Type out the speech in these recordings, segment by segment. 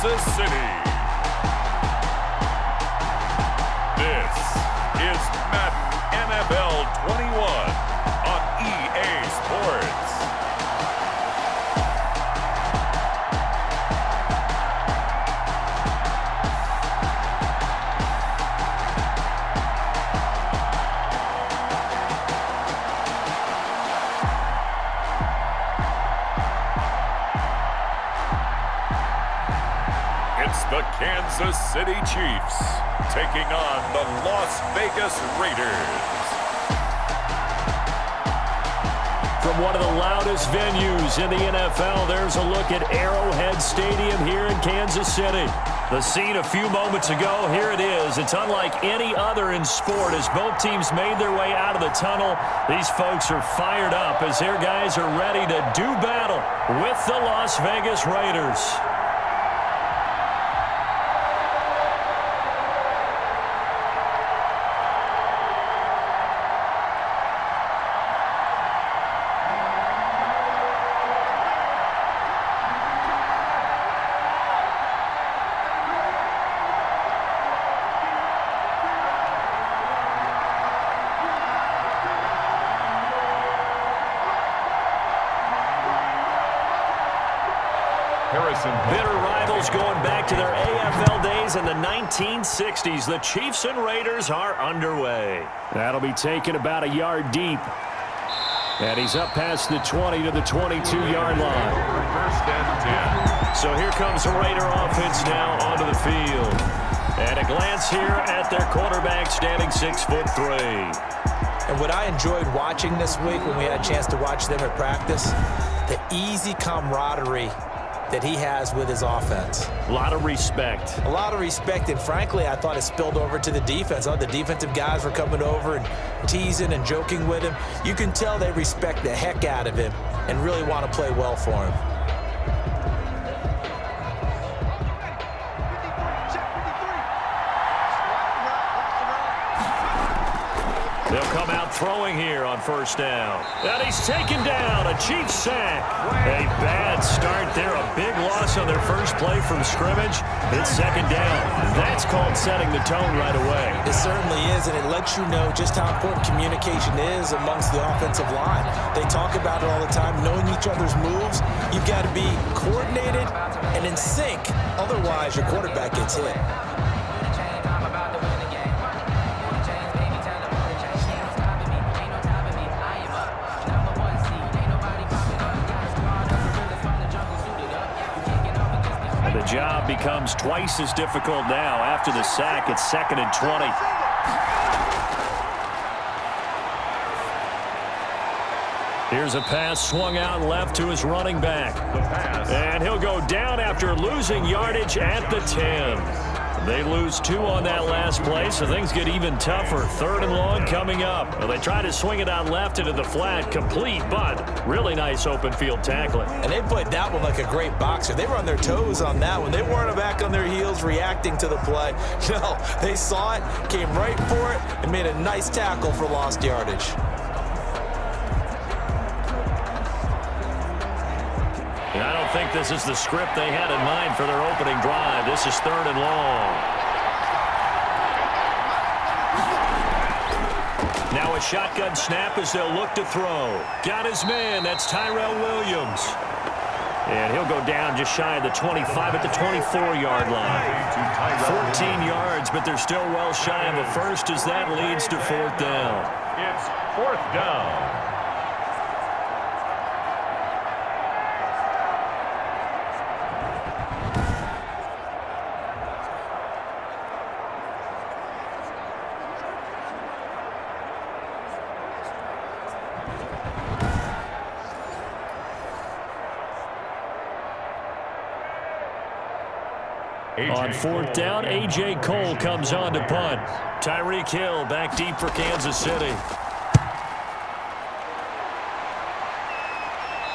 Kansas City. This is Madden NFL 21 on EA Sports. It's the Kansas City Chiefs taking on the Las Vegas Raiders. From one of the loudest venues in the NFL, there's a look at Arrowhead Stadium here in Kansas City. The scene a few moments ago, here it is. It's unlike any other in sport as both teams made their way out of the tunnel. These folks are fired up as their guys are ready to do battle with the Las Vegas Raiders. Bitter rivals going back to their AFL days in the 1960s. The Chiefs and Raiders are underway. That'll be taken about a yard deep. And he's up past the 20 to the 22-yard line. First and 10. So here comes the Raider offense now onto the field. And a glance here at their quarterback standing 6'3". And what I enjoyed watching this week when we had a chance to watch them at practice, the easy camaraderie that he has with his offense. A lot of respect. A lot of respect, and frankly, I thought it spilled over to the defense. The defensive guys were coming over and teasing and joking with him. You can tell they respect the heck out of him and really want to play well for him. They'll come out throwing here on first down. And he's taken down. A Chiefs sack. A bad start there. A big loss on their first play from scrimmage. It's second down. That's called setting the tone right away. It certainly is, and it lets you know just how important communication is amongst the offensive line. They talk about it all the time, knowing each other's moves. You've got to be coordinated and in sync. Otherwise, your quarterback gets hit. The job becomes twice as difficult now. After the sack, it's second and 20. Here's a pass swung out left to his running back. And he'll go down after losing yardage at the 10. They lose 2 on that last play, so things get even tougher. Third and long coming up. Well, they try to swing it out left into the flat, complete, but really nice open field tackling. And they played that one like a great boxer. They were on their toes on that one. They weren't back on their heels reacting to the play. No, they saw it, came right for it, and made a nice tackle for lost yardage. And I don't think this is the script they had in mind for their opening drive. This is third and long. Now a shotgun snap as they'll look to throw. Got his man. That's Tyrell Williams. And he'll go down just shy of the 25 at the 24-yard line. 14 yards, but they're still well shy of a first as that leads to fourth down. It's fourth down. On fourth down, A.J. Cole comes on to punt. Tyreek Hill back deep for Kansas City.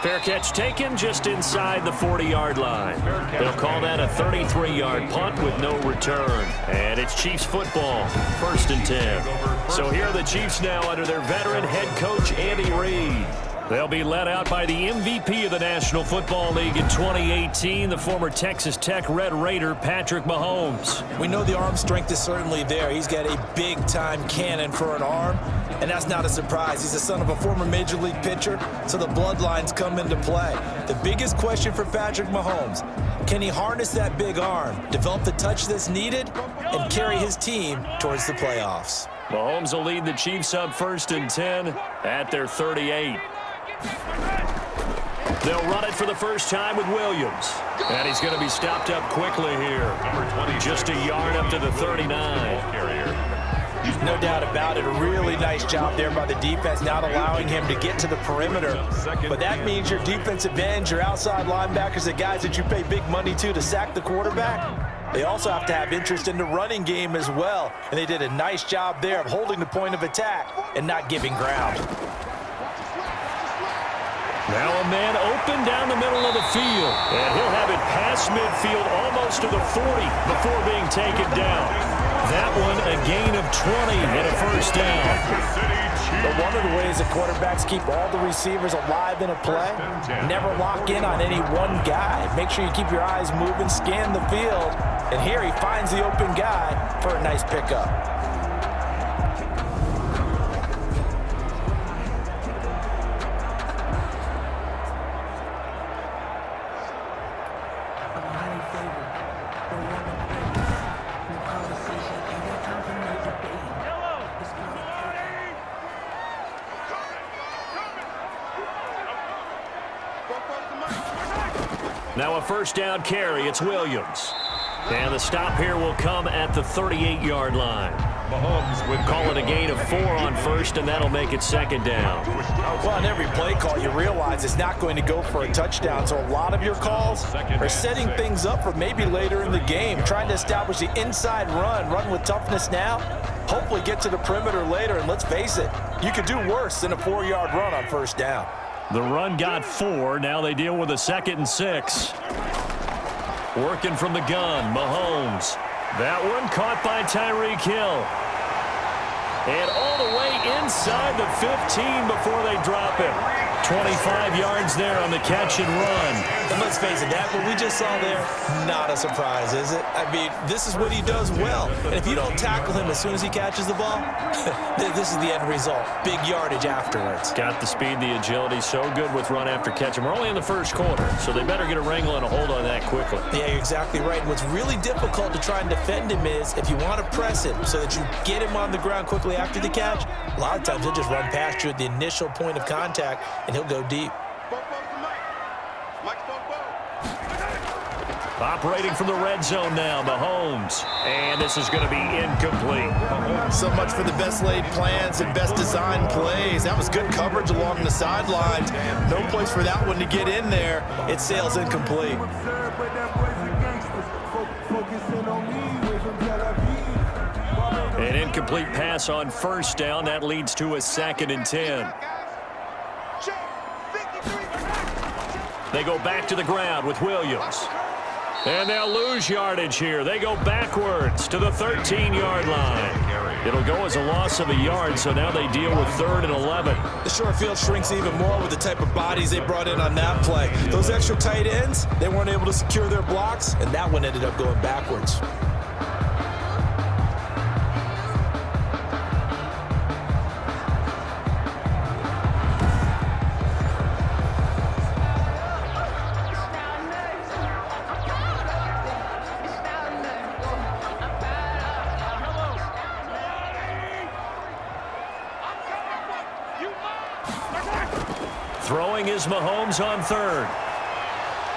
Fair catch taken just inside the 40-yard line. They'll call that a 33-yard punt with no return. And it's Chiefs football, first and 10. So here are the Chiefs now under their veteran head coach, Andy Reid. They'll be led out by the MVP of the National Football League in 2018, the former Texas Tech Red Raider, Patrick Mahomes. We know the arm strength is certainly there. He's got a big-time cannon for an arm, and that's not a surprise. He's the son of a former Major League pitcher, so the bloodlines come into play. The biggest question for Patrick Mahomes, can he harness that big arm, develop the touch that's needed, and carry his team towards the playoffs? Mahomes will lead the Chiefs up 1st and 10 at their 38. They'll run it for the first time with Williams. And he's going to be stopped up quickly here. Just a yard up to the 39. No doubt about it. A really nice job there by the defense, not allowing him to get to the perimeter. But that means your defensive ends, your outside linebackers, the guys that you pay big money to sack the quarterback, they also have to have interest in the running game as well. And they did a nice job there of holding the point of attack and not giving ground. Now a man open down the middle of the field. And he'll have it past midfield almost to the 40 before being taken down. That one a gain of 20 and a first down. But one of the ways the quarterbacks keep all the receivers alive in a play, never lock in on any one guy. Make sure you keep your eyes moving, scan the field. And here he finds the open guy for a nice pickup. Now a first down carry. It's Williams. And the stop here will come at the 38-yard line. Mahomes would call it a gain of 4 on first, and that'll make it 2nd down. Well, on every play call, you realize it's not going to go for a touchdown, so a lot of your calls are setting things up for maybe later in the game, trying to establish the inside run with toughness now, hopefully get to the perimeter later, and let's face it, you could do worse than a 4-yard run on first down. The run got 4. Now they deal with a 2nd and 6. Working from the gun, Mahomes. That one caught by Tyreek Hill. And all the way inside the 15 before they drop him. 25 yards there on the catch and run. And let's face it, that what we just saw there, not a surprise, is it? I mean, this is what he does well. And if you don't tackle him as soon as he catches the ball, this is the end result. Big yardage afterwards. Got the speed, the agility, so good with run after catch. And we're only in the first quarter, so they better get a wrangle and a hold on that quickly. Yeah, you're exactly right. And what's really difficult to try and defend him is if you want to press him so that you get him on the ground quickly after the catch, a lot of times he'll just run past you at the initial point of contact, and he'll go deep. Operating from the red zone now, Mahomes. And this is going to be incomplete. So much for the best laid plans and best designed plays. That was good coverage along the sidelines. No place for that one to get in there. It sails incomplete. An incomplete pass on first down. That leads to a 2nd and 10. They go back to the ground with Williams. And they'll lose yardage here. They go backwards to the 13-yard line. It'll go as a loss of a yard, so now they deal with 3rd and 11. The short field shrinks even more with the type of bodies they brought in on that play. Those extra tight ends, they weren't able to secure their blocks, and that one ended up going backwards. Throwing is Mahomes on 3rd.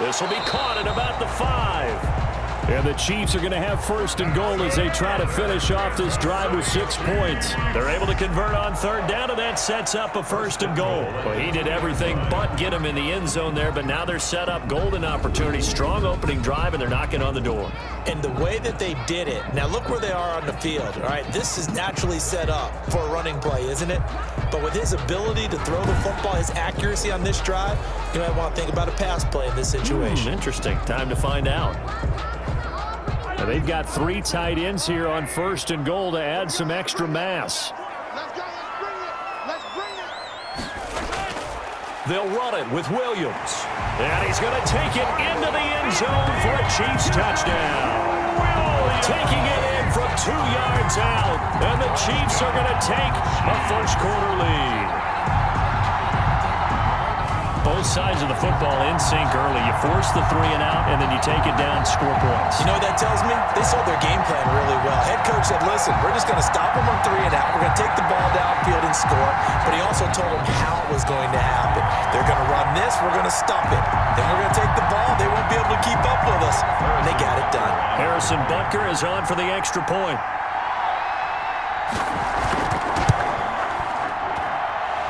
This will be caught at about the 5. And the Chiefs are going to have 1st and goal as they try to finish off this drive with 6 points. They're able to convert on 3rd down, and that sets up a 1st and goal. Well, he did everything but get him in the end zone there, but now they're set up golden opportunity. Strong opening drive, and they're knocking on the door. And the way that they did it, now look where they are on the field. All right, this is naturally set up for a running play, isn't it? But with his ability to throw the football, his accuracy on this drive, you might want to think about a pass play in this situation. Interesting. Time to find out. Now they've got 3 tight ends here on 1st and goal to add some extra mass. They'll run it with Williams. And he's going to take it into the end zone for a Chiefs touchdown. Taking it in from 2 yards out. And the Chiefs are going to take a first-quarter lead. Both sides of the football in sync early. You force the 3 and out, and then you take it down, score points. You know what that tells me? They saw their game plan really well. Head coach said, listen, we're just going to stop them on 3 and out. We're going to take the ball downfield and score. But he also told them how it was going to happen. They're going to run this. We're going to stop it. Then we're going to take the ball. They won't be able to keep up with us. And they got it done. Harrison Butker is on for the extra point.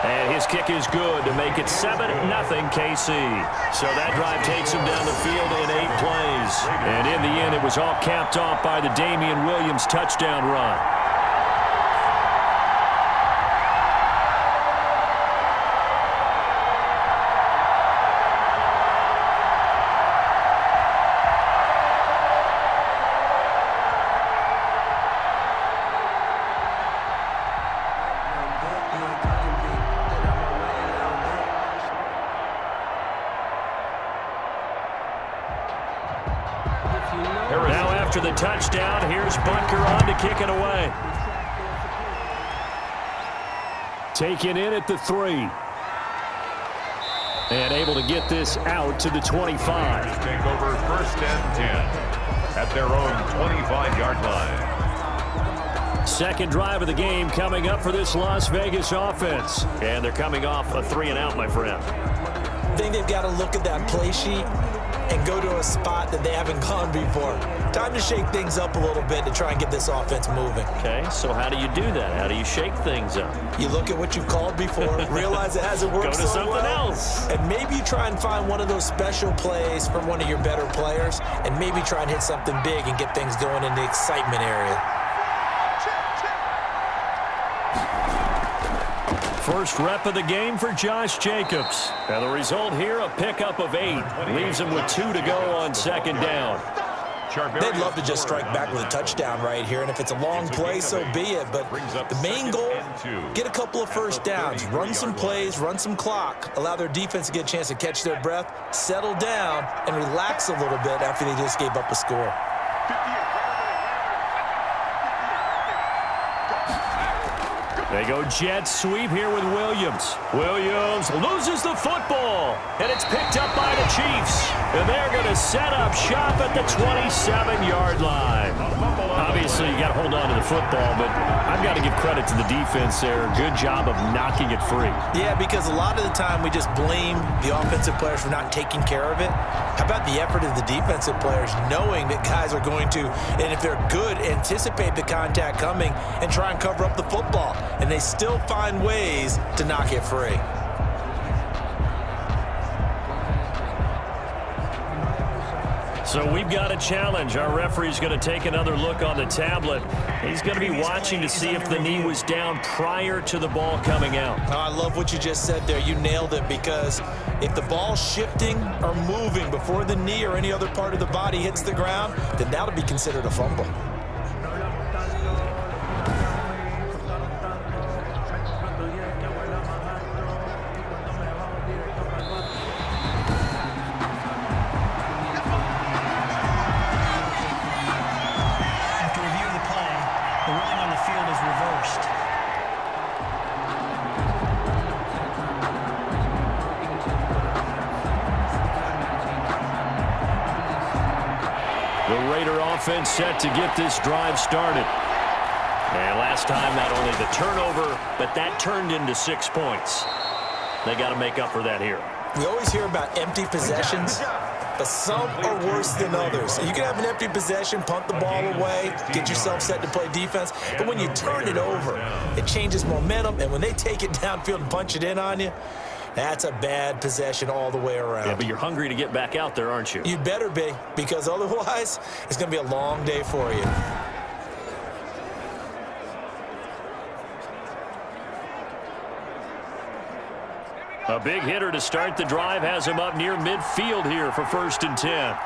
And his kick is good to make it 7-0 KC. So that drive takes him down the field in 8 plays. And in the end, it was all capped off by the Damian Williams touchdown run. Now after the touchdown, here's Butker on to kick it away. Taken in at the 3. And able to get this out to the 25. Take over 1st and 10 at their own 25-yard line. Second drive of the game coming up for this Las Vegas offense. And they're coming off a 3 and out, my friend. I think they've got to look at that play sheet and go to a spot that they haven't gone before. Time to shake things up a little bit to try and get this offense moving. Okay, so how do you do that? How do you shake things up? You look at what you've called before, realize it hasn't worked Go to something else. And maybe try and find one of those special plays from one of your better players, and maybe try and hit something big and get things going in the excitement area. First rep of the game for Josh Jacobs. And the result here, a pickup of 8. Leaves him with 2 to go on 2nd down. They'd love to just strike back with a touchdown right here, and if it's a long play, so be it. But the main goal, get a couple of first downs, run some plays, run some clock, allow their defense to get a chance to catch their breath, settle down, and relax a little bit after they just gave up a score. They go jet sweep here with Williams. Williams loses the football, and it's picked up by the Chiefs. And they're going to set up shop at the 27-yard line. Obviously, you got to hold on to the football, but I've got to give credit to the defense there. Good job of knocking it free. Yeah, because a lot of the time we just blame the offensive players for not taking care of it. How about the effort of the defensive players knowing that guys are going to, and if they're good, anticipate the contact coming and try and cover up the football. And they still find ways to knock it free. So we've got a challenge. Our referee's going to take another look on the tablet. He's going to be watching to see if the knee was down prior to the ball coming out. Oh, I love what you just said there. You nailed it, because if the ball's shifting or moving before the knee or any other part of the body hits the ground, then that'll be considered a fumble. Offense set to get this drive started. And last time, not only the turnover, but that turned into 6 points. They got to make up for that here. We always hear about empty possessions, but some are worse than others. You can have an empty possession, punt the ball away, get yourself set to play defense, but when you turn it over, it changes momentum, and when they take it downfield and punch it in on you, that's a bad possession all the way around. Yeah, but you're hungry to get back out there, aren't you? You better be, because otherwise, it's going to be a long day for you. A big hitter to start the drive has him up near midfield here for 1st and 10.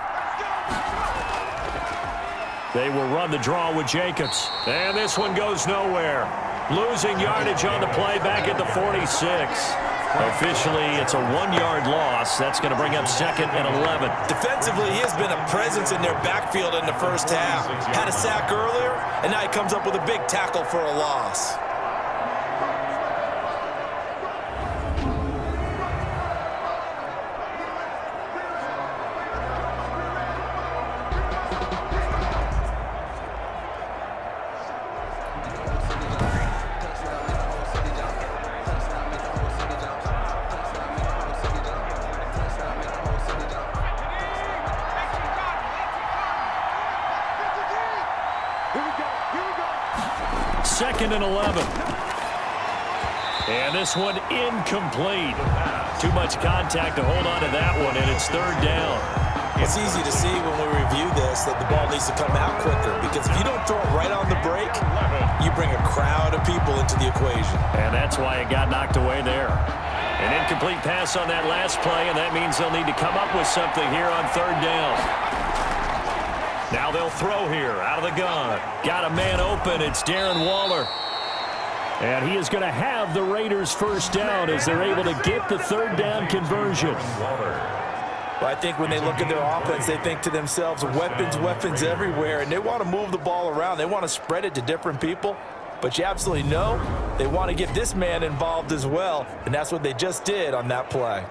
They will run the draw with Jacobs. And this one goes nowhere. Losing yardage on the play back at the 46. Officially, it's a 1-yard loss. That's going to bring up 2nd and 11. Defensively, he has been a presence in their backfield in the first half. Had a sack earlier, and now he comes up with a big tackle for a loss. Second and 11. And this one incomplete. Too much contact to hold on to that one, and it's 3rd down. It's easy to see when we review this that the ball needs to come out quicker, because if you don't throw it right on the break, you bring a crowd of people into the equation. And that's why it got knocked away there. An incomplete pass on that last play, and that means they'll need to come up with something here on 3rd down. Now they'll throw here out of the gun. Got a man open. It's Darren Waller. And he is going to have the Raiders first down as they're able to get the 3rd down conversion. Well, I think when they look at their offense, they think to themselves, weapons, weapons everywhere, and they want to move the ball around. They want to spread it to different people. But you absolutely know they want to get this man involved as well, and that's what they just did on that play.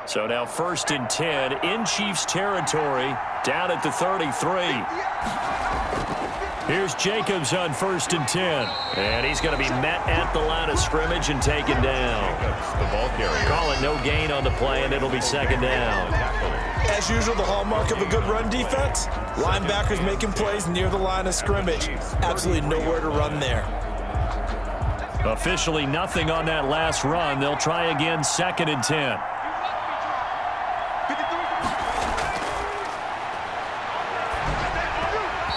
So now 1st and 10 in Chiefs territory, down at the 33. Here's Jacobs on 1st and 10. And he's going to be met at the line of scrimmage and taken down. Call it no gain on the play, and it'll be 2nd down. As usual, the hallmark of a good run defense, linebackers making plays near the line of scrimmage. Absolutely nowhere to run there. Officially nothing on that last run. They'll try again 2nd and 10.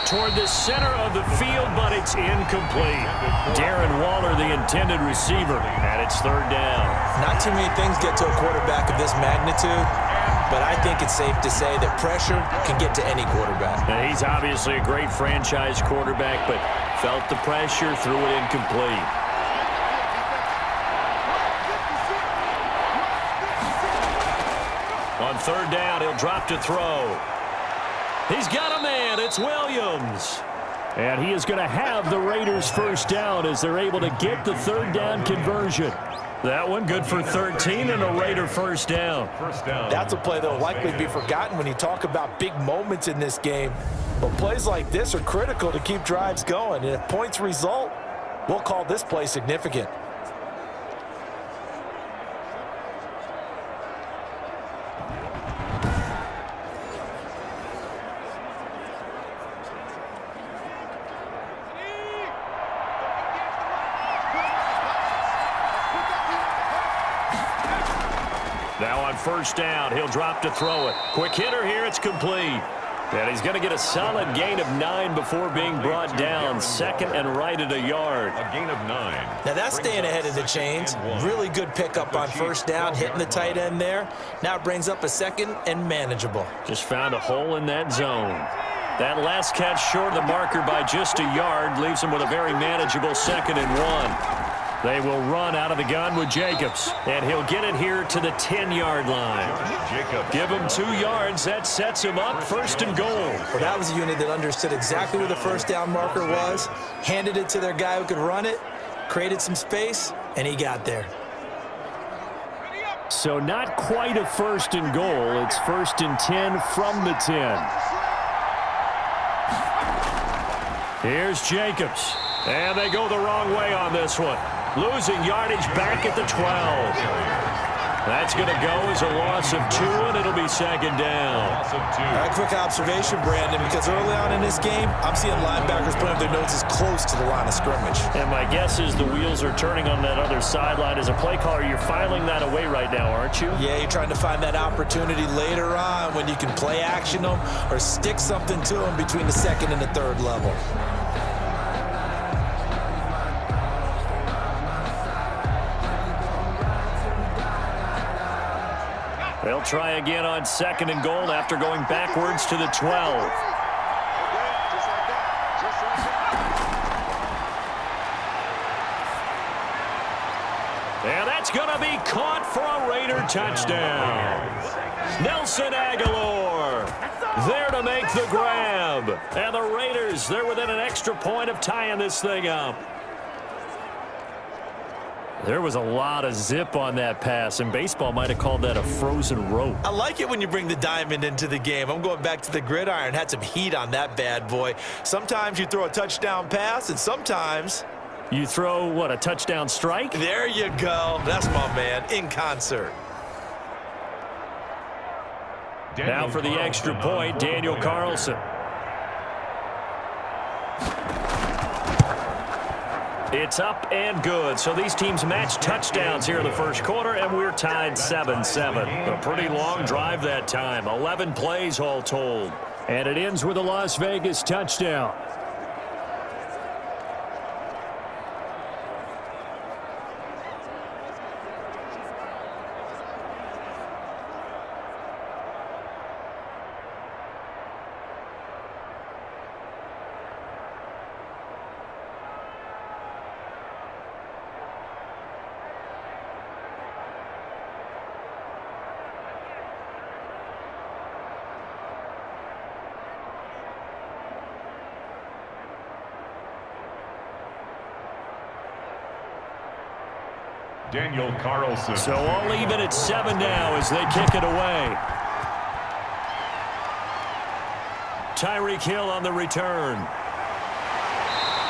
Toward the center of the field, but it's incomplete. Darren Waller, the intended receiver, and it's 3rd down. Not too many things get to a quarterback of this magnitude, but I think it's safe to say that pressure can get to any quarterback. Now, he's obviously a great franchise quarterback, but felt the pressure, threw it incomplete. On 3rd down, he'll drop to throw. He's got a man. It's Williams. And he is going to have the Raiders first down as they're able to get the 3rd down conversion. That one good for 13 and a Raider first down. That's a play that will likely be forgotten when you talk about big moments in this game. But plays like this are critical to keep drives going. And if points result, we'll call this play significant. Now on 1st down, he'll drop to throw it. Quick hitter here, it's complete. And he's going to get a solid gain of 9 before being brought down. 2nd and right at a yard. A gain of 9. Now that's staying ahead of the chains. Really good pickup on 1st down, hitting the tight end there. Now it brings up a 2nd and manageable. Just found a hole in that zone. That last catch short of the marker by just a yard leaves him with a very manageable 2nd and 1. They will run out of the gun with Jacobs, and he'll get it here to the 10-yard line. Give him 2 yards. That sets him up 1st and goal. Well, that was a unit that understood exactly where the 1st down marker was, handed it to their guy who could run it, created some space, and he got there. So not quite a 1st and goal. It's 1st and 10 from the 10. Here's Jacobs, and they go the wrong way on this one. Losing yardage back at the 12. That's going to go as a loss of 2, and it'll be 2nd down. A quick observation, Brandon, because early on in this game, I'm seeing linebackers putting up their noses close to the line of scrimmage. And my guess is the wheels are turning on that other sideline. As a play caller, you're filing that away right now, aren't you? Yeah, you're trying to find that opportunity later on when you can play action them or stick something to them between the 2nd and the 3rd level. They'll try again on 2nd and goal after going backwards to the 12. And that's going to be caught for a Raider touchdown. Nelson Aguilar there to make the grab. And the Raiders, they're within an extra point of tying this thing up. There was a lot of zip on that pass, and baseball might have called that a frozen rope. I like it when you bring the diamond into the game. I'm going back to the gridiron. Had some heat on that bad boy. Sometimes you throw a touchdown pass, and sometimes you throw, what, a touchdown strike? There you go. That's my man, in concert. Now for the extra point, Daniel Carlson. It's up and good. So these teams match touchdowns here in the first quarter, and we're tied 7-7. A pretty long drive that time. 11 plays all told. And it ends with a Las Vegas touchdown. Daniel Carlson. So all even at 7 now as they kick it away. Tyreek Hill on the return.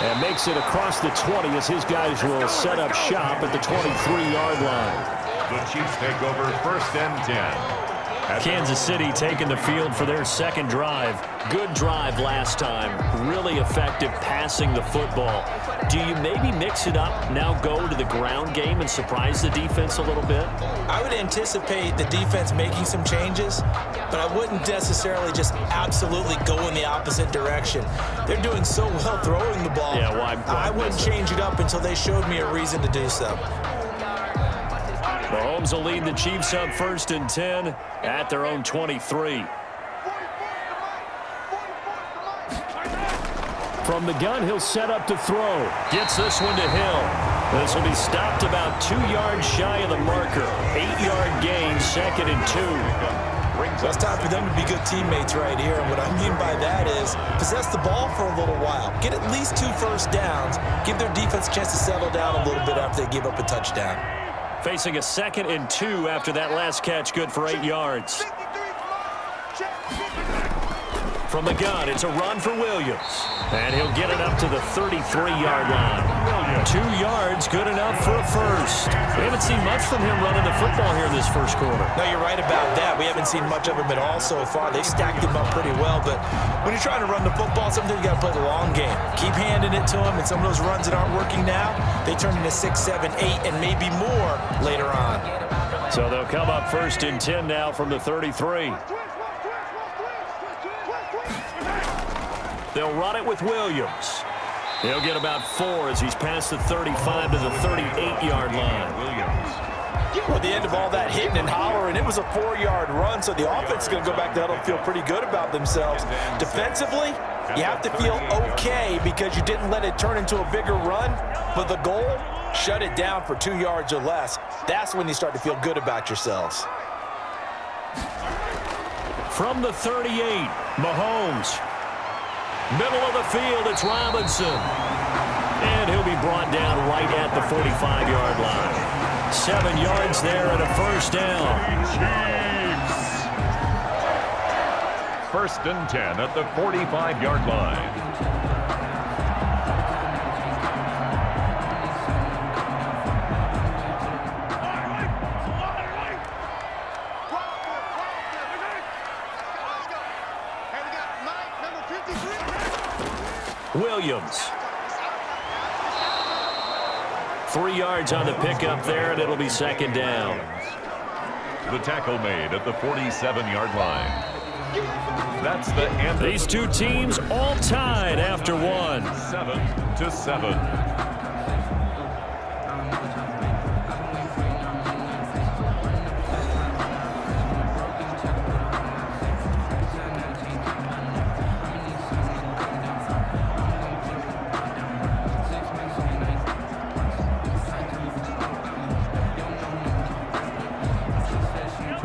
And makes it across the 20 as his guys will set up shop at the 23-yard line. The Chiefs take over 1st and 10. Kansas City taking the field for their second drive. Good drive last time. Really effective passing the football. Do you maybe mix it up, now go to the ground game and surprise the defense a little bit? I would anticipate the defense making some changes, but I wouldn't necessarily just absolutely go in the opposite direction. They're doing so well throwing the ball. Yeah, why I wouldn't change it up until they showed me a reason to do so. Mahomes will lead the Chiefs up 1st and 10 at their own 23. From the gun, he'll set up to throw. Gets this one to Hill. This will be stopped about 2 yards shy of the marker. 8-yard gain, 2nd and 2. So it's time for them to be good teammates right here. And what I mean by that is possess the ball for a little while. Get at least 2 first downs. Give their defense a chance to settle down a little bit after they give up a touchdown. Facing a 2nd and 2 after that last catch, good for 8 yards. From the gun, it's a run for Williams. And he'll get it up to the 33-yard line. 2 yards, good enough for a first. We haven't seen much from him running the football here in this first quarter. No, you're right about that. We haven't seen much of him at all so far. They've stacked him up pretty well, but when you're trying to run the football, sometimes you got to play the long game. Keep handing it to him, and some of those runs that aren't working now, they turn into 6, 7, 8, and maybe more later on. So they'll come up 1st and 10 now from the 33. They'll run it with Williams. He'll get about 4 as he's past the 35 to the 38-yard line. Well, at the end of all that hitting and hollering, it was a 4-yard run, so the offense is going to go back to huddle and feel pretty good about themselves. Defensively, you have to feel okay because you didn't let it turn into a bigger run, but the goal, shut it down for 2 yards or less. That's when you start to feel good about yourselves. From the 38, Mahomes. Middle of the field, it's Robinson. And he'll be brought down right at the 45-yard line. 7 yards there and a first down. Chiefs. 1st and 10 at the 45-yard line. Williams. 3 yards on the pickup there, and it'll be 2nd down. The tackle made at the 47-yard line. That's the end. These two teams all tied after 1. 7-7.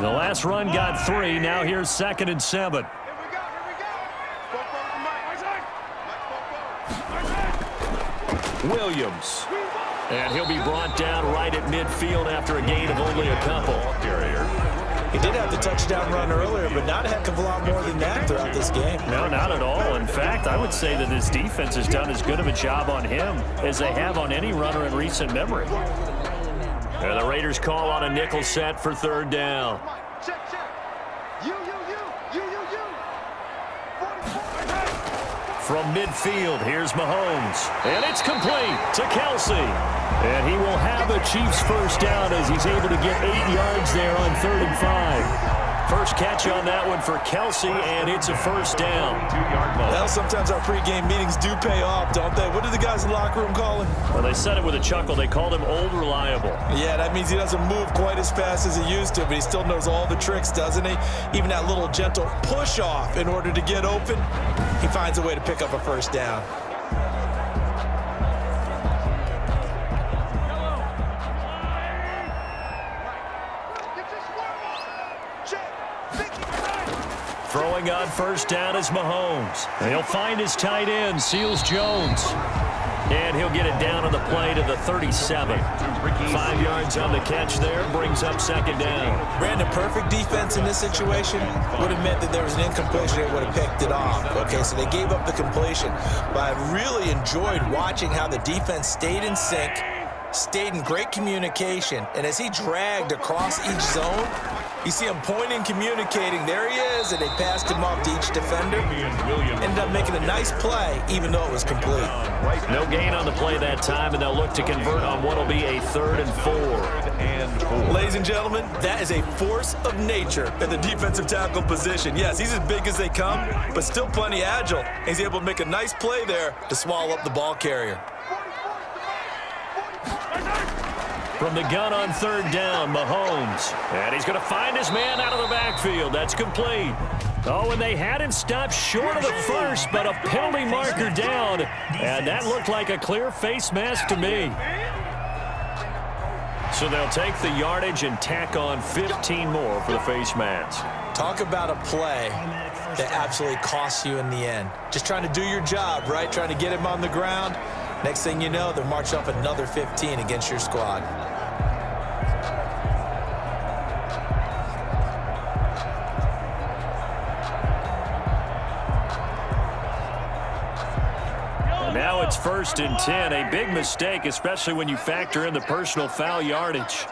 The last run got 3. Now here's 2nd and 7. Williams. And he'll be brought down right at midfield after a gain of only a couple. He did have the touchdown run earlier, but not a heck of a lot more than that throughout this game. No, not at all. In fact, I would say that this defense has done as good of a job on him as they have on any runner in recent memory. And the Raiders call on a nickel set for 3rd down. From midfield, here's Mahomes. And it's complete to Kelsey. And he will have the Chiefs first down as he's able to get 8 yards there on 3rd and 5. First catch on that one for Kelsey, and it's a first down. Well, sometimes our pregame meetings do pay off, don't they? What do the guys in the locker room call him? Well, they said it with a chuckle. They called him Old Reliable. Yeah, that means he doesn't move quite as fast as he used to, but he still knows all the tricks, doesn't he? Even that little gentle push-off in order to get open, he finds a way to pick up a first down. Throwing on first down is Mahomes. He'll find his tight end, Seals Jones. And he'll get it down on the play to the 37. 5 yards on the catch there, brings up 2nd down. Brandon, perfect defense in this situation would have meant that there was an incompletion. They would have picked it off. Okay, so they gave up the completion. But I really enjoyed watching how the defense stayed in sync, stayed in great communication, and as he dragged across each zone, you see him pointing, communicating. There he is, and they passed him off to each defender. Ended up making a nice play, even though it was complete. No gain on the play that time, and they'll look to convert on what will be a 3rd and 4. Ladies and gentlemen, that is a force of nature in the defensive tackle position. Yes, he's as big as they come, but still plenty agile. He's able to make a nice play there to swallow up the ball carrier. From the gun on 3rd down, Mahomes. And he's going to find his man out of the backfield. That's complete. Oh, and they had him stopped short of the first, but a penalty marker down. And that looked like a clear face mask to me. So they'll take the yardage and tack on 15 more for the face mask. Talk about a play that absolutely costs you in the end. Just trying to do your job, right? Trying to get him on the ground. Next thing you know, they'll march off another 15 against your squad. Now it's 1st and 10. A big mistake, especially when you factor in the personal foul yardage.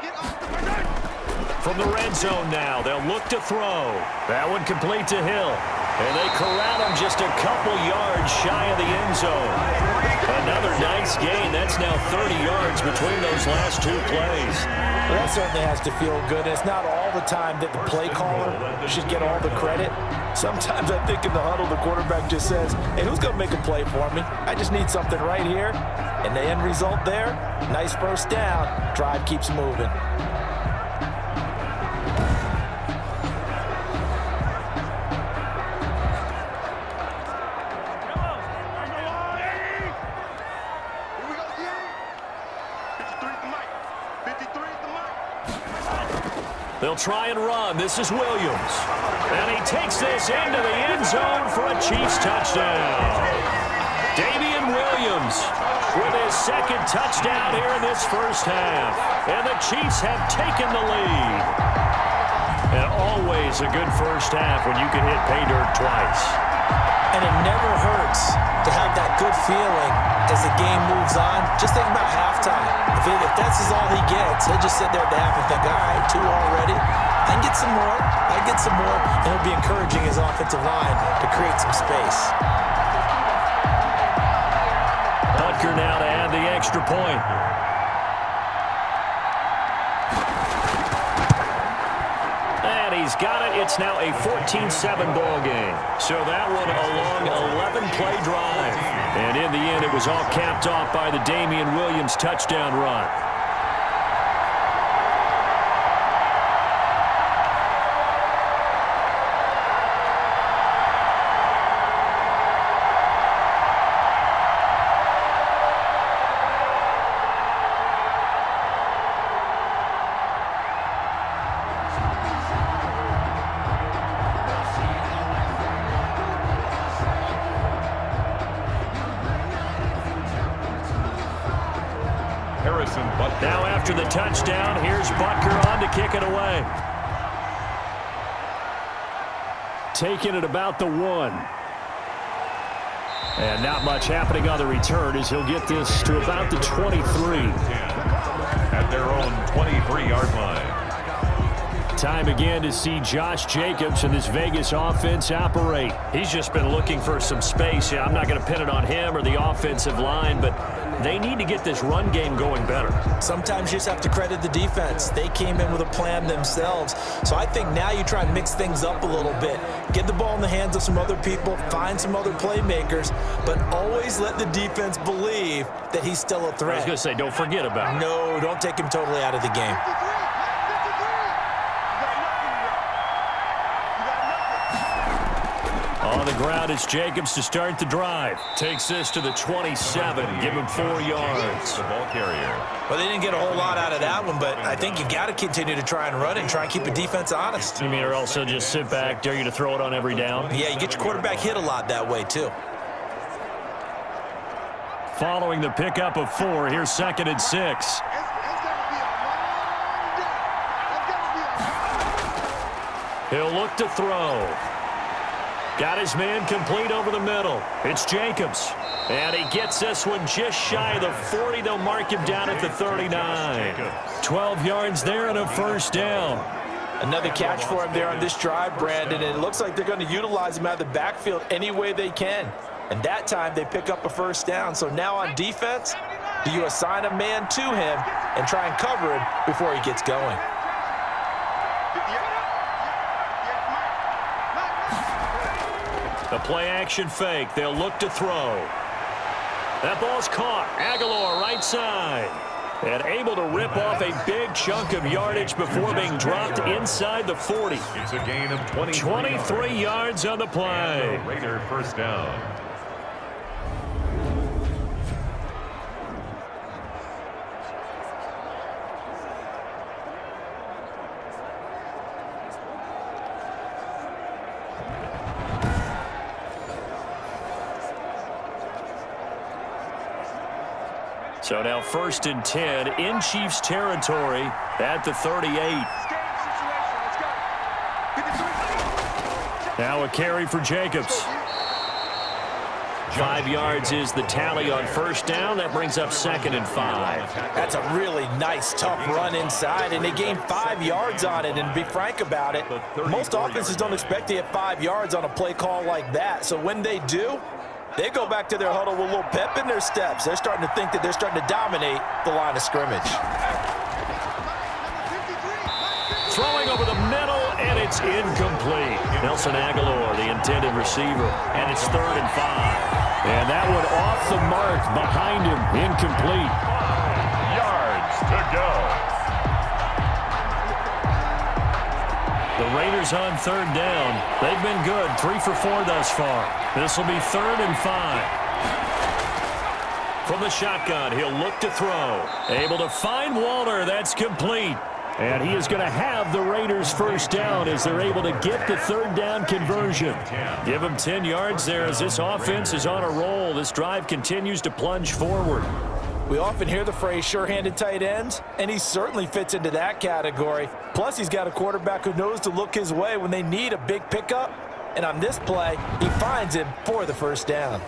From the red zone now, they'll look to throw. That one complete to Hill. And they corral him just a couple yards shy of the end zone. Another nice gain. That's now 30 yards between those last 2 plays. Well, that certainly has to feel good. It's not all the time that the play caller should get all the credit. Sometimes I think in the huddle, the quarterback just says, hey, who's going to make a play for me? I just need something right here. And the end result there, nice first down. Drive keeps moving. They'll try and run. This is Williams. And he takes this into the end zone for a Chiefs touchdown. Damian Williams with his 2nd touchdown here in this first half. And the Chiefs have taken the lead. And always a good first half when you can hit pay dirt twice. And it never hurts to have that good feeling as the game moves on. Just think about halftime. If that's all he gets, he'll just sit there at the half and think, all right, 2 already. I can get some more. I can get some more. And he'll be encouraging his offensive line to create some space. Butker now to add the extra point. And he's got it. It's now a 14-7 ball game. So that one a long 11-play drive. And in the end, it was all capped off by the Damian Williams touchdown run. Now after the touchdown, here's Butker on to kick it away. Taking it about the 1. And not much happening on the return as he'll get this to about the 23. At their own 23-yard line. Time again to see Josh Jacobs and this Vegas offense operate. He's just been looking for some space. Yeah, I'm not going to pin it on him or the offensive line, but they need to get this run game going better. Sometimes you just have to credit the defense. They came in with a plan themselves. So I think now you try and mix things up a little bit. Get the ball in the hands of some other people, find some other playmakers, but always let the defense believe that he's still a threat. I was going to say, don't forget about it. No, don't take him totally out of the game. On the ground, it's Jacobs to start the drive. Takes this to the 27. Give him 4 yards. The ball carrier. Well, they didn't get a whole lot out of that one, but I think you've got to continue to try and run and try and keep the defense honest. You mean or also just sit back, dare you to throw it on every down? Yeah, you get your quarterback hit a lot that way, too. Following the pickup of 4, here's 2nd and 6. He'll look to throw. Got his man complete over the middle. It's Jacobs. And he gets this one just shy of the 40. They'll mark him down at the 39. 12 yards there and a first down. Another catch for him there on this drive, Brandon, and it looks like they're going to utilize him out of the backfield any way they can. And that time they pick up a first down. So now on defense, do you assign a man to him and try and cover him before he gets going? The play-action fake. They'll look to throw. That ball's caught. Aguilar right side. And able to rip off a big chunk of yardage before being dropped inside the 40. It's a gain of 23 yards on the play. Raider first down. So now 1st and 10 in Chiefs territory at the 38. Now a carry for Jacobs. 5 yards is the tally on first down. That brings up 2nd and 5. That's a really nice, tough run inside, and they gained 5 yards on it. And to be frank about it, most offenses don't expect to get 5 yards on a play call like that. So when they do, they go back to their huddle with a little pep in their steps. They're starting to think that they're starting to dominate the line of scrimmage. Throwing over the middle, and it's incomplete. Nelson Aguilar, the intended receiver, and it's 3rd and 5. And that one off the mark behind him, incomplete. 5 yards to go. The Raiders on 3rd down. They've been good, 3 for 4 thus far. This will be 3rd and 5. From the shotgun, he'll look to throw. Able to find Waller. That's complete. And he is going to have the Raiders first down as they're able to get the 3rd down conversion. Give him 10 yards there as this offense is on a roll. This drive continues to plunge forward. We often hear the phrase sure-handed tight ends, and he certainly fits into that category. Plus, he's got a quarterback who knows to look his way when they need a big pickup. And on this play, he finds him for the first down.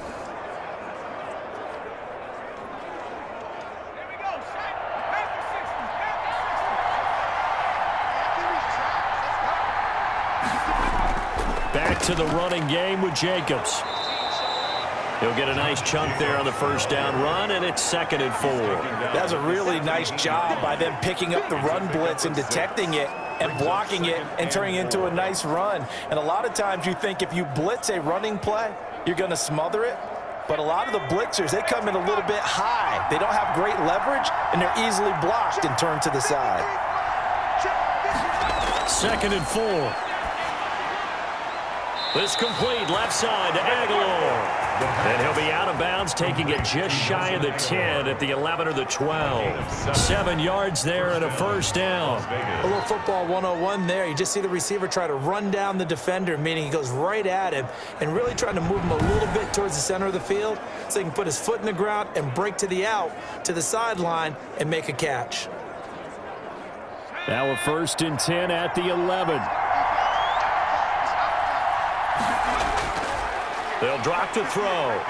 Back to the running game with Jacobs. He'll get a nice chunk there on the first down run, and it's 2nd and 4. That's a really nice job by them picking up the run blitz and detecting it and blocking it and turning it into a nice run. And a lot of times you think if you blitz a running play, you're going to smother it. But a lot of the blitzers, they come in a little bit high. They don't have great leverage, and they're easily blocked and turned to the side. 2nd and 4. This complete left side to Aguilar. And he'll be out of bounds, taking it just shy of the 10 at the 11 or the 12. 7 yards there and a first down. A little football 101 there. You just see the receiver try to run down the defender, meaning he goes right at him and really trying to move him a little bit towards the center of the field so he can put his foot in the ground and break to the out, to the sideline, and make a catch. Now a 1st and 10 at the 11. They'll drop to throw.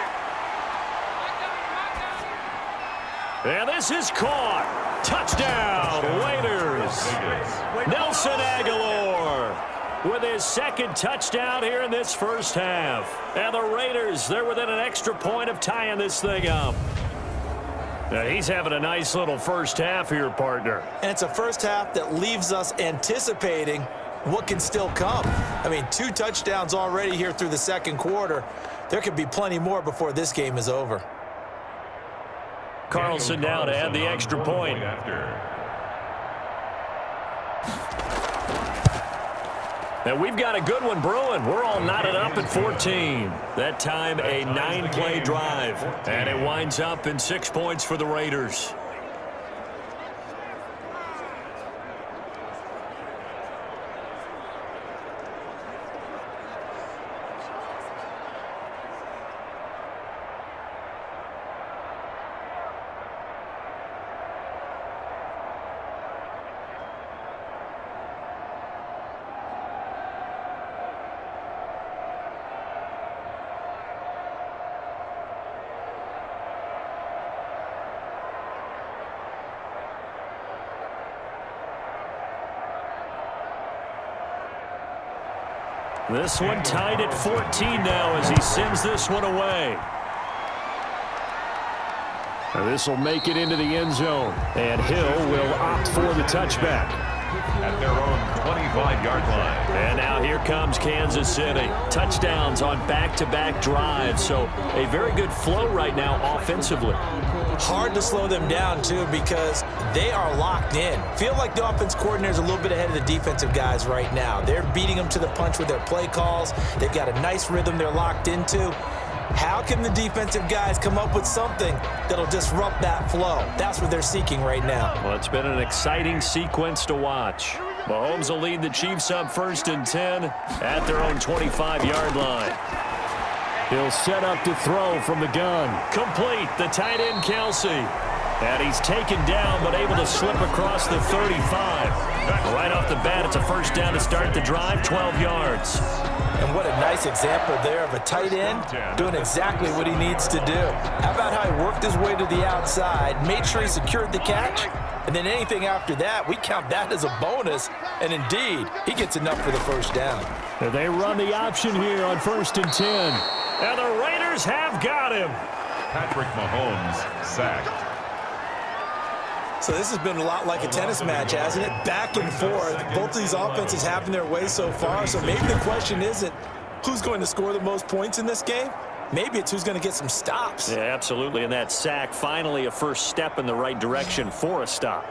And this is caught. Touchdown, Raiders. Nelson Aguilar with his 2nd touchdown here in this first half. And the Raiders, they're within an extra point of tying this thing up. Now he's having a nice little first half here, partner. And it's a first half that leaves us anticipating what can still come. I mean, 2 touchdowns already here through the 2nd quarter. There could be plenty more before this game is over. Carlson now to add the extra point. And we've got a good one brewing. We're all knotted up at 14. That time a 9-play drive. And it winds up in 6 points for the Raiders. This one tied at 14 now as he sends this one away. This will make it into the end zone. And Hill will opt for the touchback. At their own 25-yard line. And now here comes Kansas City. Touchdowns on back-to-back drives. So a very good flow right now offensively. Hard to slow them down, too, because they are locked in. Feel like the offense coordinator is a little bit ahead of the defensive guys right now. They're beating them to the punch with their play calls. They've got a nice rhythm they're locked into. How can the defensive guys come up with something that'll disrupt that flow? That's what they're seeking right now. Well, it's been an exciting sequence to watch. Mahomes will lead the Chiefs up 1st and 10 at their own 25-yard line. He'll set up to throw from the gun. Complete, the tight end Kelsey. And he's taken down but able to slip across the 35. Right off the bat, it's a first down to start the drive, 12 yards. And what a nice example there of a tight end doing exactly what he needs to do. How about how he worked his way to the outside, made sure he secured the catch, and then anything after that, we count that as a bonus. And indeed, he gets enough for the first down. And they run the option here on 1st and 10. And the Raiders have got him. Patrick Mahomes sacked. So this has been a lot like a tennis match, hasn't it? Back and forth. Both of these offenses having their way so far. So maybe the question isn't who's going to score the most points in this game. Maybe it's who's going to get some stops. Yeah, absolutely. And that sack, finally a first step in the right direction for a stop.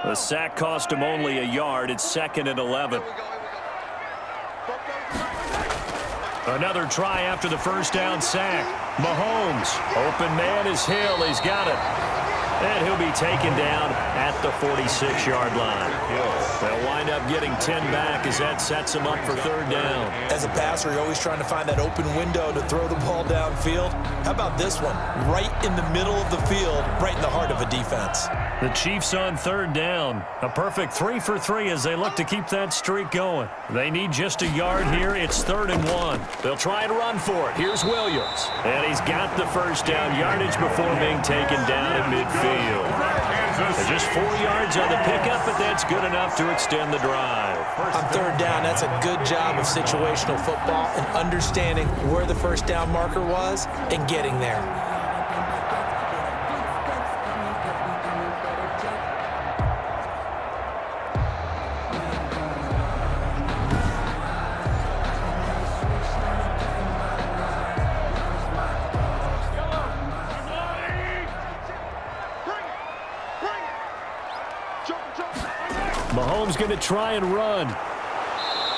The sack cost him only a yard. It's 2nd and 11. Another try after the first down sack. Mahomes, open man is Hill. He's got it. And he'll be taken down at the 46-yard line. They'll wind up getting 10 back as that sets him up for 3rd down. As a passer, you're always trying to find that open window to throw the ball downfield. How about this one? Right in the middle of the field, right in the heart of a defense. The Chiefs on 3rd down. A perfect 3 for 3 as they look to keep that streak going. They need just a yard here. It's 3rd and 1. They'll try and run for it. Here's Williams. And he's got the first down yardage before being taken down at midfield. They're just 4 yards on the pickup, but that's good enough to extend the drive. On 3rd down, that's a good job of situational football and understanding where the first down marker was and getting there. Mahomes going to try and run.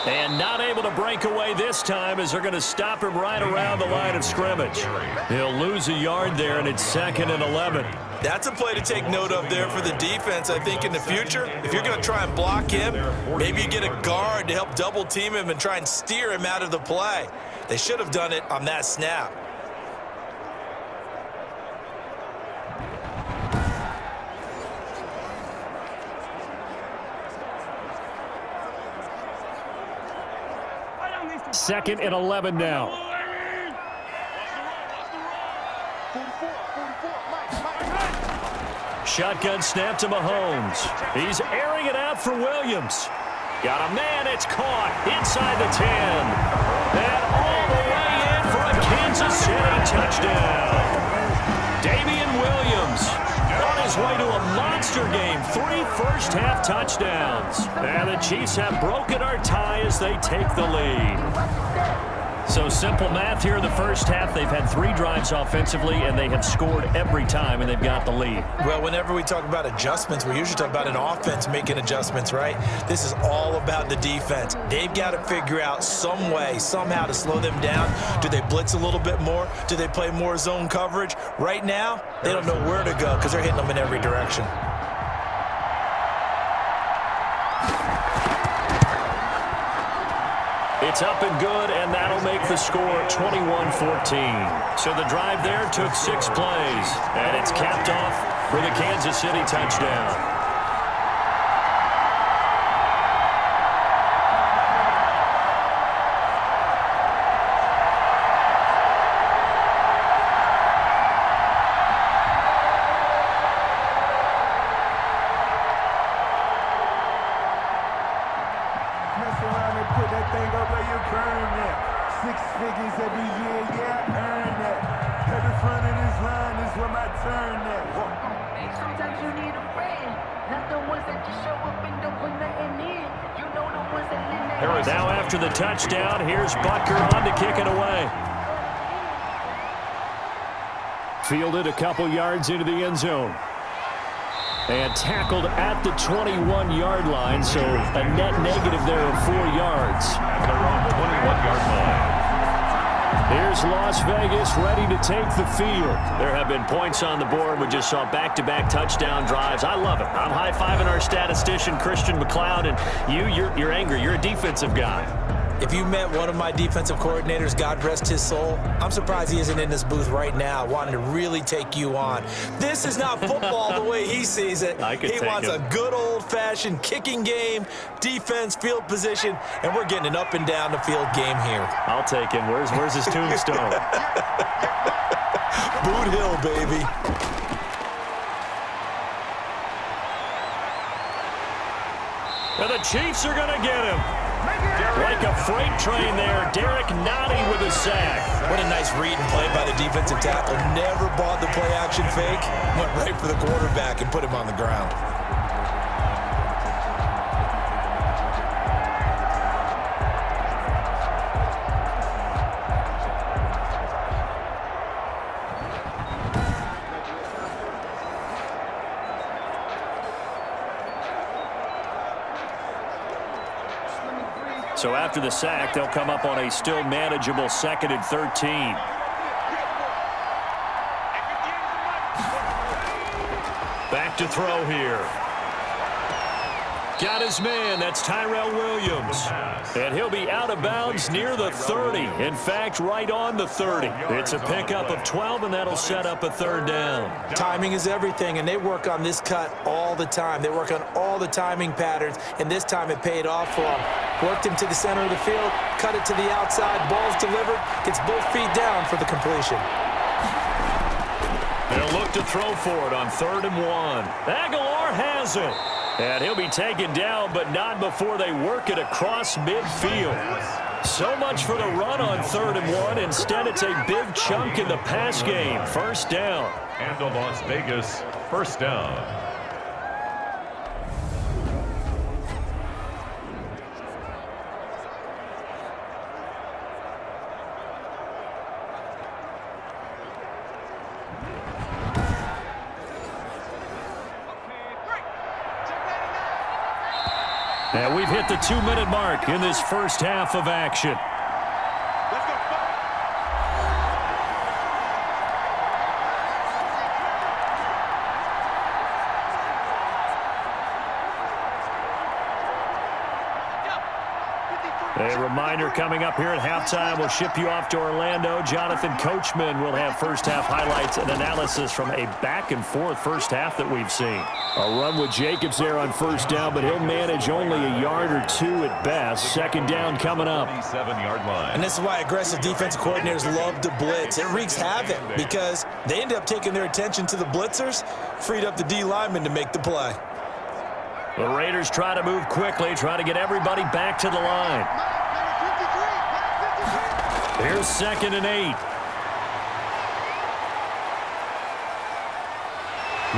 And not able to break away this time as they're going to stop him right around the line of scrimmage. He'll lose a yard there, and it's 2nd and 11. That's a play to take note of there for the defense. I think in the future, if you're going to try and block him, maybe you get a guard to help double team him and try and steer him out of the play. They should have done it on that snap. Second and 11 now. Shotgun snap to Mahomes. He's airing it out for Williams. Got a man, it's caught inside the 10. And all the way in for a Kansas City touchdown. Damian Williams on his way to a monster game. 3 first-half touchdowns. And the Chiefs have broken our tie as they take the lead. So simple math here in the first half. They've had 3 drives offensively, and they have scored every time, and they've got the lead. Well, whenever we talk about adjustments, we usually talk about an offense making adjustments, right? This is all about the defense. They've got to figure out some way, somehow to slow them down. Do they blitz a little bit more? Do they play more zone coverage? Right now, they don't know where to go because they're hitting them in every direction. It's up and good, and that'll make the score 21-14. So the drive there took 6 plays, and it's capped off for the Kansas City touchdown. Now after the touchdown, here's Butker on to kick it away. Fielded a couple yards into the end zone. And tackled at the 21-yard line, so a net negative there of 4 yards. They're on the 21-yard line. Here's Las Vegas ready to take the field. There have been points on the board. We just saw back-to-back touchdown drives. I love it. I'm high-fiving our statistician, Christian McLeod, and you're angry. You're a defensive guy. If you met one of my defensive coordinators, God rest his soul, I'm surprised he isn't in this booth right now wanting to really take you on. This is not football the way he sees it. He wants a good old-fashioned kicking game, defense, field position, and we're getting an up-and-down the field game here. I'll take him. Where's his tombstone? Boot Hill, baby. And the Chiefs are going to get him. Like a freight train there, Derek Nottie with a sack. What a nice read and play by the defensive tackle. Never bought the play-action fake. Went right for the quarterback and put him on the ground. So after the sack, they'll come up on a still manageable 2nd and 13. Back to throw here. Got his man. That's Tyrell Williams. And he'll be out of bounds near the 30. In fact, right on the 30. It's a pickup of 12, and that'll set up a 3rd down. Timing is everything, and they work on this cut all the time. They work on all the timing patterns, and this time it paid off for them. Worked him to the center of the field, cut it to the outside, ball's delivered, gets both feet down for the completion. They'll look to throw for it on 3rd and 1. Aguilar has it. And he'll be taken down, but not before they work it across midfield. So much for the run on 3rd and 1. Instead, it's a big chunk in the pass game. 1st down. And a Las Vegas 1st down. And we've hit the 2-minute mark in this first half of action. A reminder coming up here at halftime, we'll ship you off to Orlando. Jonathan Coachman will have first-half highlights and analysis from a back-and-forth first half that we've seen. A run with Jacobs there on first down, but he'll manage only a yard or two at best. Second down coming up. 7-yard line. And this is why aggressive defensive coordinators love to blitz. It wreaks havoc because they end up taking their attention to the blitzers, freed up the D lineman to make the play. The Raiders try to move quickly, try to get everybody back to the line. Here's 2nd and 8.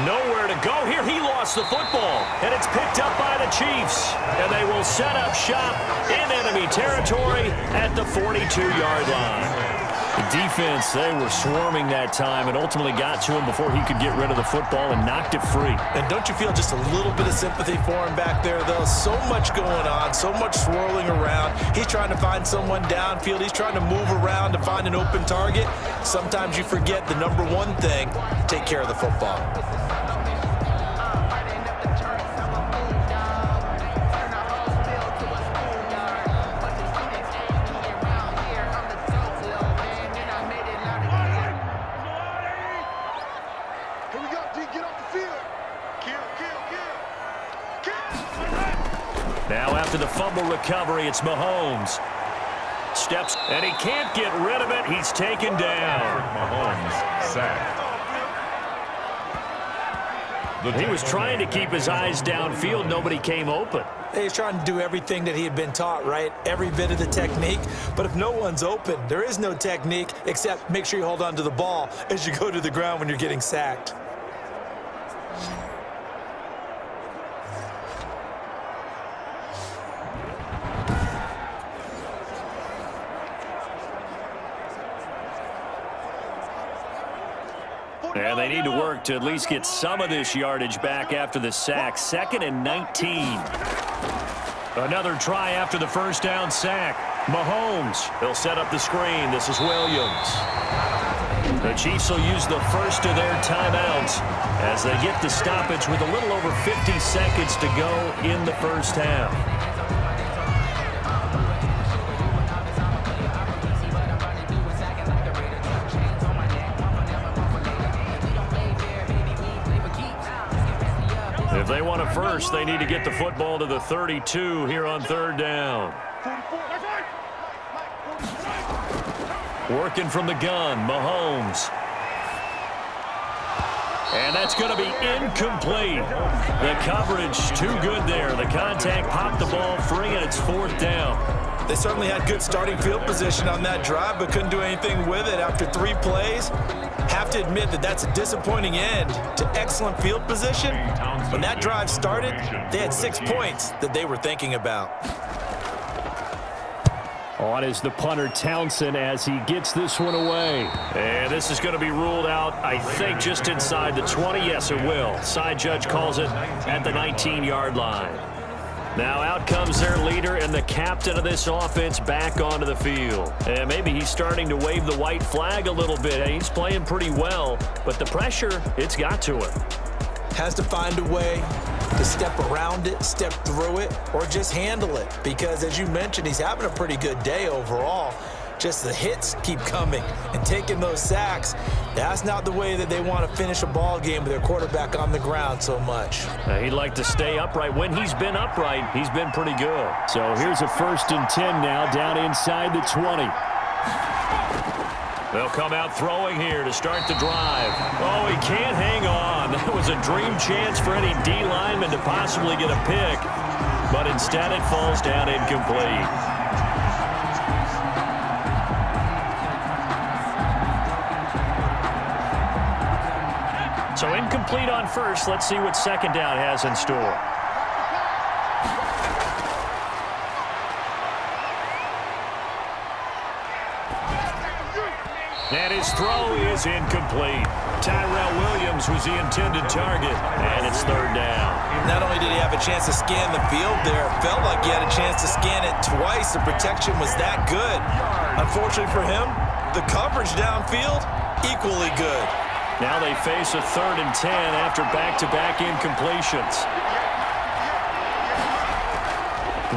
Nowhere to go here. He lost the football, and it's picked up by the Chiefs. And they will set up shop in enemy territory at the 42-yard line. The defense, they were swarming that time and ultimately got to him before he could get rid of the football and knocked it free. And don't you feel just a little bit of sympathy for him back there, though? So much going on, so much swirling around. He's trying to find someone downfield. He's trying to move around to find an open target. Sometimes you forget the number one thing, take care of the football. Now after the fumble recovery, it's Mahomes. Steps, and he can't get rid of it. He's taken down. Mahomes sacked. He was trying to keep his eyes downfield. Nobody came open. He's trying to do everything that he had been taught, right? Every bit of the technique. But if no one's open, there is no technique except make sure you hold on to the ball as you go to the ground when you're getting sacked. And they need to work to at least get some of this yardage back after the sack. 2nd and 19. Another try after the first down sack. Mahomes, they'll set up the screen. This is Williams. The Chiefs will use the first of their timeouts as they get the stoppage with a little over 50 seconds to go in the first half. If they want a first, they need to get the football to the 32 here on 3rd down. Working from the gun, Mahomes. And that's going to be incomplete. The coverage too good there. The contact popped the ball free, and it's 4th down. They certainly had good starting field position on that drive, but couldn't do anything with it after 3 plays. Have to admit that that's a disappointing end to excellent field position. When that drive started, they had 6 points that they were thinking about. On is the punter, Townsend, as he gets this one away. And this is going to be ruled out, I think, just inside the 20. Yes, it will. Side judge calls it at the 19-yard line. Now out comes their leader and the captain of this offense back onto the field. And maybe he's starting to wave the white flag a little bit. He's playing pretty well, but the pressure, it's got to him. Has to find a way to step around it, step through it, or just handle it. Because as you mentioned, he's having a pretty good day overall. Just the hits keep coming and taking those sacks. That's not the way that they want to finish a ball game with their quarterback on the ground so much. He'd like to stay upright. When he's been upright, he's been pretty good. So here's a 1st and 10 now down inside the 20. They'll come out throwing here to start the drive. Oh, he can't hang on. That was a dream chance for any D lineman to possibly get a pick. But instead it falls down incomplete. So incomplete on first. Let's see what 2nd down has in store. And his throw is incomplete. Tyrell Williams was the intended target, and it's third down. Not only did he have a chance to scan the field there, it felt like he had a chance to scan it twice. The protection was that good. Unfortunately for him, the coverage downfield, equally good. Now they face a 3rd and 10 after back-to-back incompletions.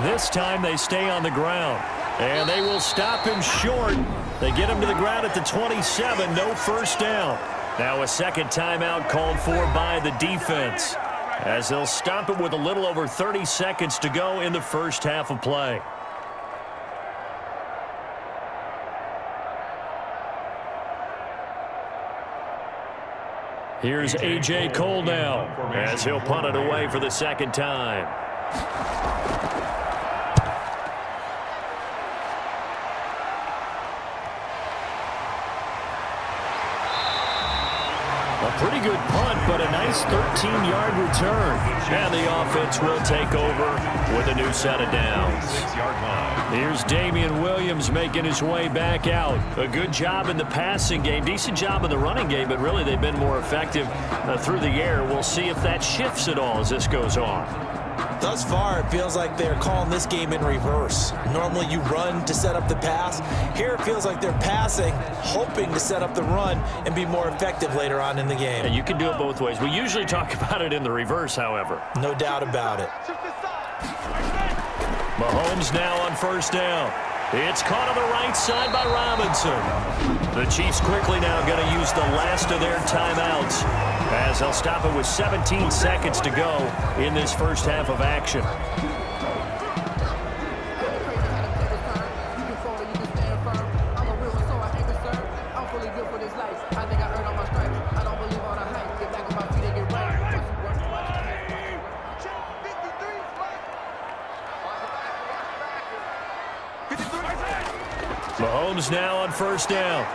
This time they stay on the ground, and they will stop him short. They get him to the ground at the 27, no first down. Now a second timeout called for by the defense, as they'll stop it with a little over 30 seconds to go in the first half of play. Here's A.J. Cole now, as he'll punt it away for the second time. Pretty good punt, but a nice 13-yard return. And the offense will take over with a new set of downs. Here's Damian Williams making his way back out. A good job in the passing game, decent job in the running game, but really they've been more effective through the air. We'll see if that shifts at all as this goes on. Thus far, it feels like they're calling this game in reverse. Normally you run to set up the pass. Here it feels like they're passing, hoping to set up the run and be more effective later on in the game. And you can do it both ways. We usually talk about it in the reverse, however. No doubt about it. Mahomes now on first down. It's caught on the right side by Robinson. The Chiefs quickly now going to use the last of their timeouts, as they'll stop it with 17 seconds to go in this first half of action. Mahomes now on first down.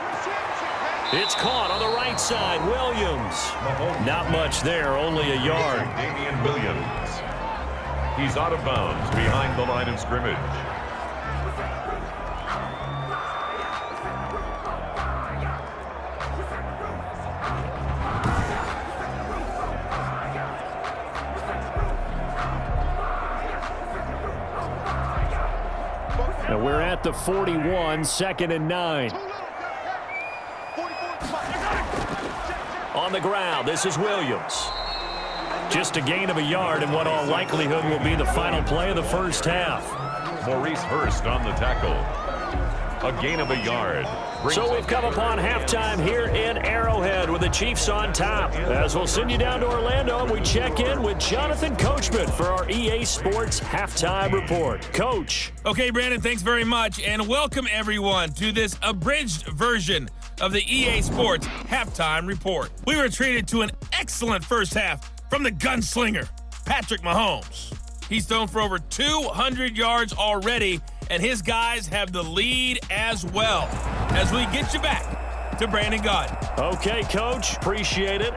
It's caught on the right side. Williams. Not much there, only a yard. Damian Williams. He's out of bounds behind the line of scrimmage. And we're at the 41, 2nd and 9. On the ground, this is Williams. Just a gain of a yard in what all likelihood will be the final play of the first half. Maurice Hurst on the tackle. A gain of a yard. So we've come upon halftime here in Arrowhead with the Chiefs on top. As we'll send you down to Orlando, and we check in with Jonathan Coachman for our EA Sports Halftime Report. Coach. Okay, Brandon, thanks very much, and welcome everyone to this abridged version of the EA Sports Halftime Report. We were treated to an excellent first half from the gunslinger, Patrick Mahomes. He's thrown for over 200 yards already, and his guys have the lead as well. As we get you back to Brandon Gaudin. Okay, Coach, appreciate it.